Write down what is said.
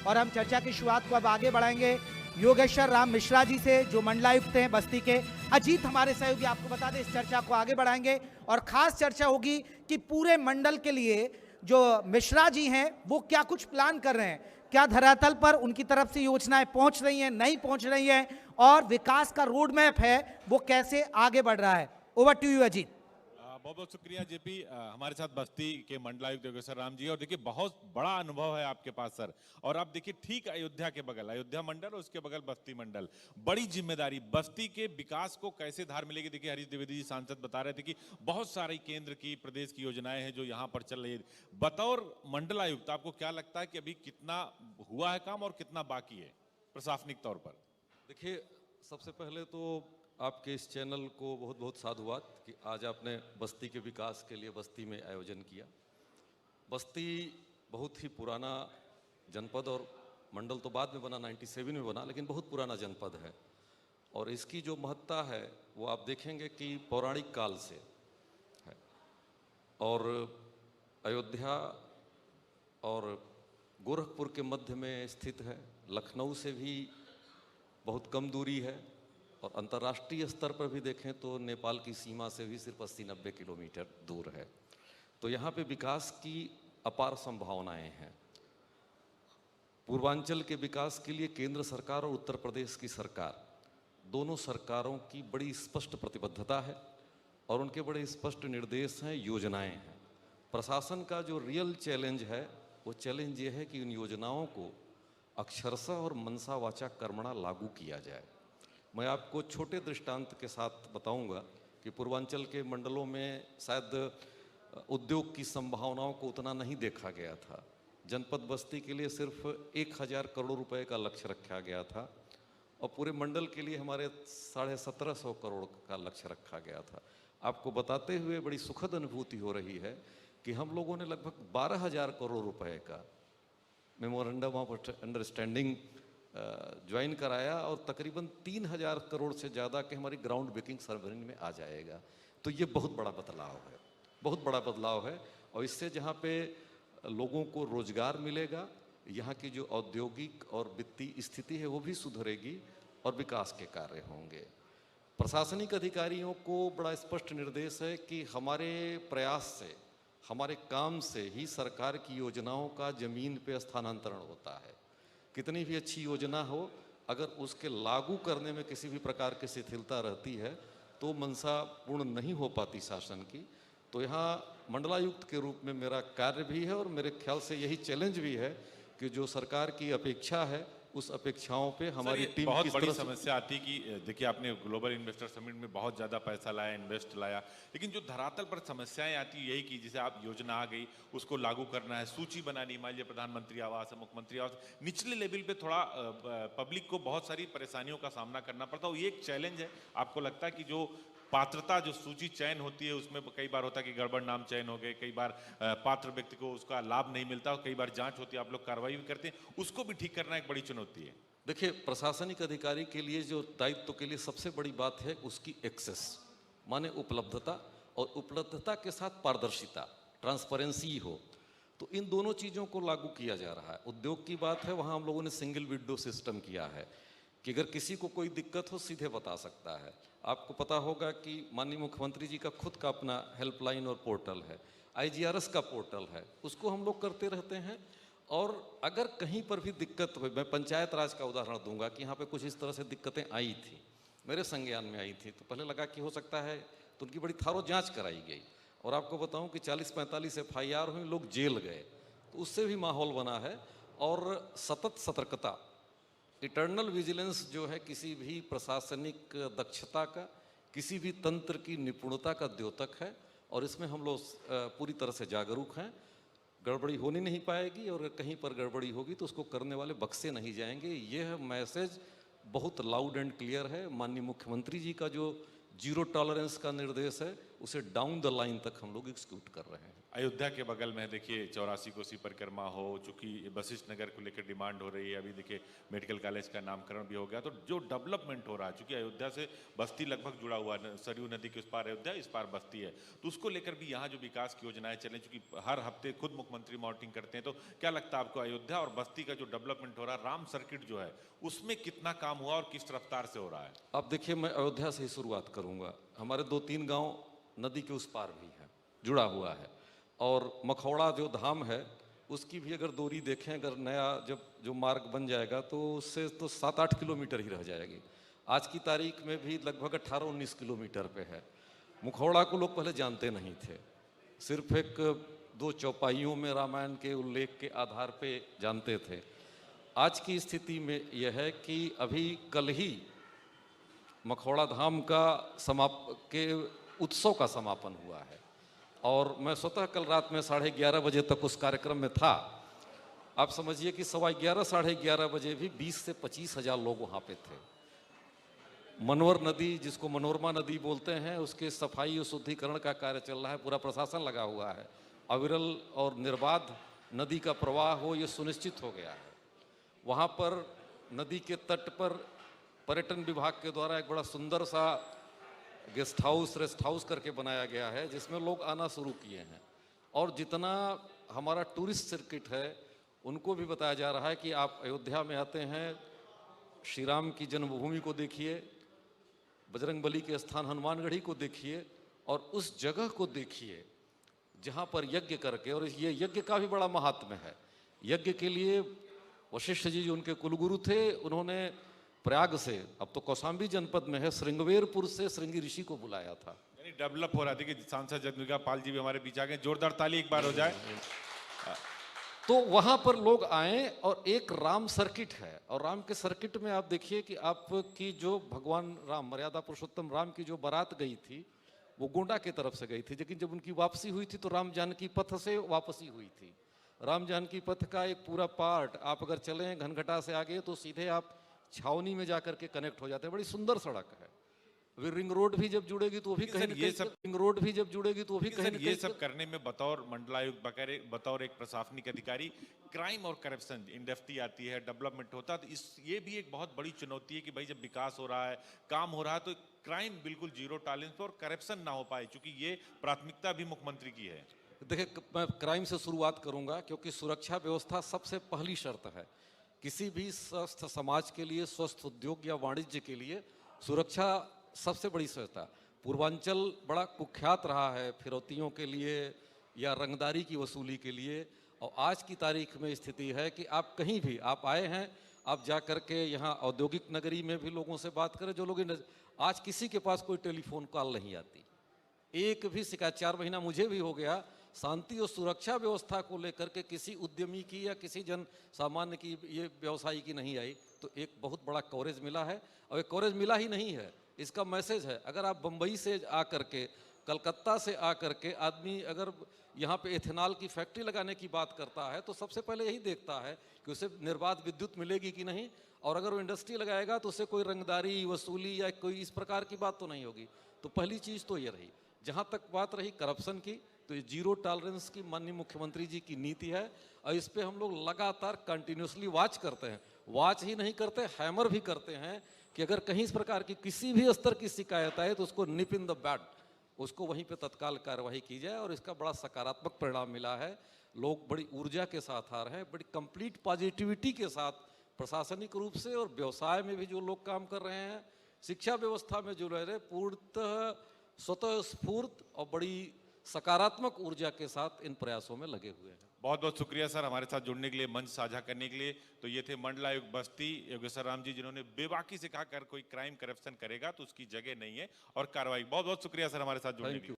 और हम चर्चा की शुरुआत को अब आगे बढ़ाएंगे योगेश्वर राम मिश्रा जी से, जो मंडलायुक्त हैं बस्ती के। अजीत हमारे सहयोगी, आपको बता दें, इस चर्चा को आगे बढ़ाएंगे और खास चर्चा होगी कि पूरे मंडल के लिए जो मिश्रा जी हैं वो क्या कुछ प्लान कर रहे हैं, क्या धरातल पर उनकी तरफ से योजनाएं पहुंच रही हैं, नहीं पहुंच रही हैं, और विकास का रोड मैप है वो कैसे आगे बढ़ रहा है। Over to you Ajit. बहुत बहुत शुक्रिया जेपी। हमारे साथ बस्ती के मंडलायुक्त योगेश्वर राम जी, और देखिए बहुत बड़ा अनुभव है आपके पास सर। और आप देखिए ठीक अयोध्या के बगल अयोध्या मंडल और उसके बगल बस्ती मंडल, बड़ी जिम्मेदारी, बस्ती के विकास को कैसे धार मिलेगी। देखिए हरीश द्विवेदी जी सांसद बता रहे थे कि बहुत सारी केंद्र की प्रदेश की योजनाएं हैं जो यहाँ पर चल रही है। बतौर मंडलायुक्त आपको क्या लगता है कि अभी कितना हुआ है काम और कितना बाकी है प्रशासनिक तौर पर? देखिए, सबसे पहले तो आपके इस चैनल को बहुत बहुत साधुवाद कि आज आपने बस्ती के विकास के लिए बस्ती में आयोजन किया। बस्ती बहुत ही पुराना जनपद, और मंडल तो बाद में बना, 97 में बना, लेकिन बहुत पुराना जनपद है। और इसकी जो महत्ता है वो आप देखेंगे कि पौराणिक काल से है। और अयोध्या और गोरखपुर के मध्य में स्थित है, लखनऊ से भी बहुत कम दूरी है, और अंतर्राष्ट्रीय स्तर पर भी देखें तो नेपाल की सीमा से भी सिर्फ 80-90 किलोमीटर दूर है। तो यहाँ पे विकास की अपार संभावनाएं हैं। पूर्वांचल के विकास के लिए केंद्र सरकार और उत्तर प्रदेश की सरकार, दोनों सरकारों की बड़ी स्पष्ट प्रतिबद्धता है और उनके बड़े स्पष्ट निर्देश हैं, योजनाएं हैं। प्रशासन का जो रियल चैलेंज है वो चैलेंज ये है कि इन योजनाओं को अक्षरशः और मनसा वाचा कर्मणा लागू किया जाए। मैं आपको छोटे दृष्टांत के साथ बताऊंगा कि पूर्वांचल के मंडलों में शायद उद्योग की संभावनाओं को उतना नहीं देखा गया था। जनपद बस्ती के लिए सिर्फ 1000 करोड़ रुपए का लक्ष्य रखा गया था, और पूरे मंडल के लिए हमारे 1750 करोड़ का लक्ष्य रखा गया था। आपको बताते हुए बड़ी सुखद अनुभूति हो रही है कि हम लोगों ने लगभग 12,000 करोड़ रुपए का मेमोरेंडम ऑफ अंडरस्टैंडिंग ज्वाइन कराया, और तकरीबन 3000 करोड़ से ज़्यादा के हमारी ग्राउंड ब्रेकिंग सर्वेइंग में आ जाएगा। तो ये बहुत बड़ा बदलाव है, बहुत बड़ा बदलाव है। और इससे जहाँ पे लोगों को रोजगार मिलेगा, यहाँ की जो औद्योगिक और वित्तीय स्थिति है वो भी सुधरेगी और विकास के कार्य होंगे। प्रशासनिक अधिकारियों को बड़ा स्पष्ट निर्देश है कि हमारे प्रयास से, हमारे काम से ही सरकार की योजनाओं का जमीन पे स्थानांतरण होता है। कितनी भी अच्छी योजना हो, अगर उसके लागू करने में किसी भी प्रकार की शिथिलता रहती है तो मंशा पूर्ण नहीं हो पाती शासन की। तो यहाँ मंडलायुक्त के रूप में मेरा कार्य भी है, और मेरे ख्याल से यही चैलेंज भी है कि जो सरकार की अपेक्षा है उस अपेक्षाओं पे हमारी टीम बहुत किस बड़ी तरह से। समस्या आती कि देखिए आपने ग्लोबल इन्वेस्टर समिट में बहुत ज़्यादा पैसा लाया, इन्वेस्ट लाया, लेकिन जो धरातल पर समस्याएं आती यही कि जैसे आप योजना आ गई उसको लागू करना है, सूची बनानी, मान लीजिए प्रधानमंत्री आवास है, मुख्यमंत्री आवास, निचले लेवल पे थोड़ा पब्लिक को बहुत सारी परेशानियों का सामना करना पड़ता है। ये एक चैलेंज है। आपको लगता है कि जो पात्रता, जो सूची चयन होती है उसमें कई बार होता है कि गड़बड़ नाम चयन हो गए, कई बार पात्र व्यक्ति को उसका लाभ नहीं मिलता, और कई बार जांच होती है, आप लोग कार्रवाई भी करते हैं, उसको भी ठीक करना एक बड़ी चुनौती है। देखिए, प्रशासनिक अधिकारी के लिए जो दायित्व के लिए सबसे बड़ी बात है उसकी एक्सेस, माने उपलब्धता, और उपलब्धता के साथ पारदर्शिता, ट्रांसपेरेंसी हो। तो इन दोनों चीज़ों को लागू किया जा रहा है। उद्योग की बात है, वहाँ हम लोगों ने सिंगल विंडो सिस्टम किया है कि अगर किसी को कोई दिक्कत हो सीधे बता सकता है। आपको पता होगा कि माननीय मुख्यमंत्री जी का खुद का अपना हेल्पलाइन और पोर्टल है, IGRS का पोर्टल है, उसको हम लोग करते रहते हैं। और अगर कहीं पर भी दिक्कत हो, मैं पंचायत राज का उदाहरण दूंगा कि यहाँ पे कुछ इस तरह से दिक्कतें आई थी, मेरे संज्ञान में आई थी, तो पहले लगा कि हो सकता है, तो उनकी बड़ी थारो जांच कराई गई। और आपको बताऊं कि 40-45 FIR हुई, लोग जेल गए, तो उससे भी माहौल बना है। और सतत सतर्कता, इटर्नल विजिलेंस जो है किसी भी प्रशासनिक दक्षता का, किसी भी तंत्र की निपुणता का द्योतक है, और इसमें हम लोग पूरी तरह से जागरूक हैं। गड़बड़ी होनी नहीं पाएगी, और कहीं पर गड़बड़ी होगी तो उसको करने वाले बख्शे नहीं जाएंगे। यह मैसेज बहुत लाउड एंड क्लियर है। माननीय मुख्यमंत्री जी का जो 0 टॉलरेंस का निर्देश है, उसे डाउन द लाइन तक हम लोग एग्जीक्यूट कर रहे हैं। अयोध्या के बगल में देखिए 84 कोसी परिक्रमा हो, चूंकि वशिष्ठ नगर को लेकर डिमांड हो रही है, अभी देखिए मेडिकल कॉलेज का नामकरण भी हो गया, तो जो डेवलपमेंट हो रहा है, चूंकि अयोध्या से बस्ती लगभग जुड़ा हुआ है, सरयू नदी के उस पार अयोध्या, इस पार बस्ती है, तो उसको लेकर भी यहाँ जो विकास की योजनाएं चलें, चूंकि हर हफ्ते खुद मुख्यमंत्री मॉनिटरिंग करते हैं, तो क्या लगता है आपको अयोध्या और बस्ती का जो डेवलपमेंट हो रहा है, राम सर्किट जो है, उसमें कितना काम हुआ और किस रफ्तार से हो रहा है? अब देखिए, मैं अयोध्या से ही शुरुआत करूंगा। हमारे 2-3 गांव नदी के उस पार भी है, जुड़ा हुआ है। और मखौड़ा जो धाम है उसकी भी अगर दूरी देखें, अगर नया जब जो मार्ग बन जाएगा तो उससे तो 7-8 किलोमीटर ही रह जाएगी। आज की तारीख में भी लगभग 18-19 किलोमीटर पे है। मखौड़ा को लोग पहले जानते नहीं थे, सिर्फ एक 2 चौपाइयों में रामायण के उल्लेख के आधार पे जानते थे। आज की स्थिति में यह है कि अभी कल ही मखौड़ा धाम का उत्सव का समापन हुआ है और मैं स्वतः कल रात में 11:30 बजे तक उस कार्यक्रम में था। आप समझिए कि 11:15 साढ़े 11 बजे भी 20 से 25 हजार लोग वहाँ पे थे। मनोर नदी, जिसको मनोरमा नदी बोलते हैं, उसके सफाई और शुद्धिकरण का कार्य चल रहा है, पूरा प्रशासन लगा हुआ है। अविरल और निर्बाध नदी का प्रवाह हो, ये सुनिश्चित हो गया है। वहाँ पर नदी के तट पर पर्यटन विभाग के द्वारा एक बड़ा सुंदर सा गेस्ट हाउस, रेस्ट हाउस करके बनाया गया है, जिसमें लोग आना शुरू किए हैं। और जितना हमारा टूरिस्ट सर्किट है उनको भी बताया जा रहा है कि आप अयोध्या में आते हैं, श्री राम की जन्मभूमि को देखिए, बजरंगबली के स्थान हनुमानगढ़ी को देखिए और उस जगह को देखिए जहाँ पर यज्ञ करके, और ये यज्ञ का भी बड़ा महात्म्य है। यज्ञ के लिए वशिष्ठ जी जो उनके कुलगुरु थे, उन्होंने प्रयाग से, अब तो कौशाम्बी जनपद में है, श्रृंगवेरपुर से श्रृंगी ऋषि को बुलाया था। यानी डेवलप हो रहा था कि सांसद जगदम्बिका पाल जी भी हमारे बीच आ गए, जोरदार ताली एक बार हो जाए। तो वहां पर लोग आए और एक राम सर्किट है, और राम के सर्किट में आप देखिए कि आपकी जो भगवान राम, मर्यादा पुरुषोत्तम राम की जो बारात गई थी वो गोंडा की तरफ से गई थी, लेकिन जब उनकी वापसी हुई थी तो राम जानकी पथ से वापसी हुई थी। राम जानकी पथ का एक पूरा पार्ट आप अगर चलें घनघटा से आगे तो सीधे आप छावनी में जाकर के कनेक्ट हो जाते हैं। बड़ी सुंदर सड़क है। अभी रिंग रोड भी जब जुड़ेगी तो भी कहीं ये सब रिंग रोड भी जब जुड़ेगी तो भी कहीं ये सब करने में बतौर मंडलायुक्त, बतौर एक प्रशासनिक अधिकारी, क्राइम और करप्शन इंडस्ट्री आती है, डेवलपमेंट होता है, तो ये भी एक बहुत बड़ी चुनौती है कि भाई जब विकास हो रहा है, काम हो रहा है, तो क्राइम बिल्कुल जीरो टॉलरेंस पे और करप्शन ना हो पाए, क्योंकि ये प्राथमिकता भी मुख्यमंत्री की है। देखिए, मैं क्राइम से शुरुआत करूंगा क्योंकि सुरक्षा व्यवस्था सबसे पहली शर्त है। किसी भी स्वस्थ समाज के लिए, स्वस्थ उद्योग या वाणिज्य के लिए सुरक्षा सबसे बड़ी सहायता। पूर्वांचल बड़ा कुख्यात रहा है फिरौतियों के लिए या रंगदारी की वसूली के लिए, और आज की तारीख में स्थिति है कि आप कहीं भी आप आए हैं, आप जा कर के यहाँ औद्योगिक नगरी में भी लोगों से बात करें, जो लोग आज किसी के पास कोई टेलीफोन कॉल नहीं आती, एक भी शिकायत। 4 महीना मुझे भी हो गया, शांति और सुरक्षा व्यवस्था को लेकर के किसी उद्यमी की या किसी जन सामान्य की, ये व्यवसायी की नहीं आई, तो एक बहुत बड़ा कवरेज मिला है। और एक कवरेज मिला ही नहीं है, इसका मैसेज है। अगर आप बम्बई से आकर के, कलकत्ता से आकर के आदमी अगर यहाँ पे एथेनॉल की फैक्ट्री लगाने की बात करता है तो सबसे पहले यही देखता है कि उसे निर्बाध विद्युत मिलेगी कि नहीं, और अगर वो इंडस्ट्री लगाएगा तो उसे कोई रंगदारी वसूली या कोई इस प्रकार की बात तो नहीं होगी। तो पहली चीज़ तो ये रही। जहाँ तक बात रही करप्शन की, तो ये जीरो टॉलरेंस की माननीय मुख्यमंत्री जी की नीति है, और इस पे हम लोग लगातार कंटिन्यूसली वॉच करते हैं। वॉच ही नहीं करते, हैमर भी करते हैं कि अगर कहीं इस प्रकार की किसी भी स्तर की शिकायत आए तो उसको निप इन द बैड, उसको वहीं पे तत्काल कार्रवाई की जाए, और इसका बड़ा सकारात्मक परिणाम मिला है। लोग बड़ी ऊर्जा के साथ आ रहे हैं, बड़ी कंप्लीट पॉजिटिविटी के साथ, प्रशासनिक रूप से और व्यवसाय में भी जो लोग काम कर रहे हैं, शिक्षा व्यवस्था में जो रह रहे, पूर्णतः स्वतः स्फूर्त और बड़ी सकारात्मक ऊर्जा के साथ इन प्रयासों में लगे हुए हैं। बहुत बहुत शुक्रिया सर हमारे साथ जुड़ने के लिए, मंच साझा करने के लिए। तो ये थे मंडलायुक्त बस्ती योगेश्वर राम जी, जिन्होंने बेबाकी से कहा कर कोई क्राइम करप्शन करेगा तो उसकी जगह नहीं है, और कार्रवाई। बहुत बहुत शुक्रिया सर हमारे साथ जुड़ने के लिए।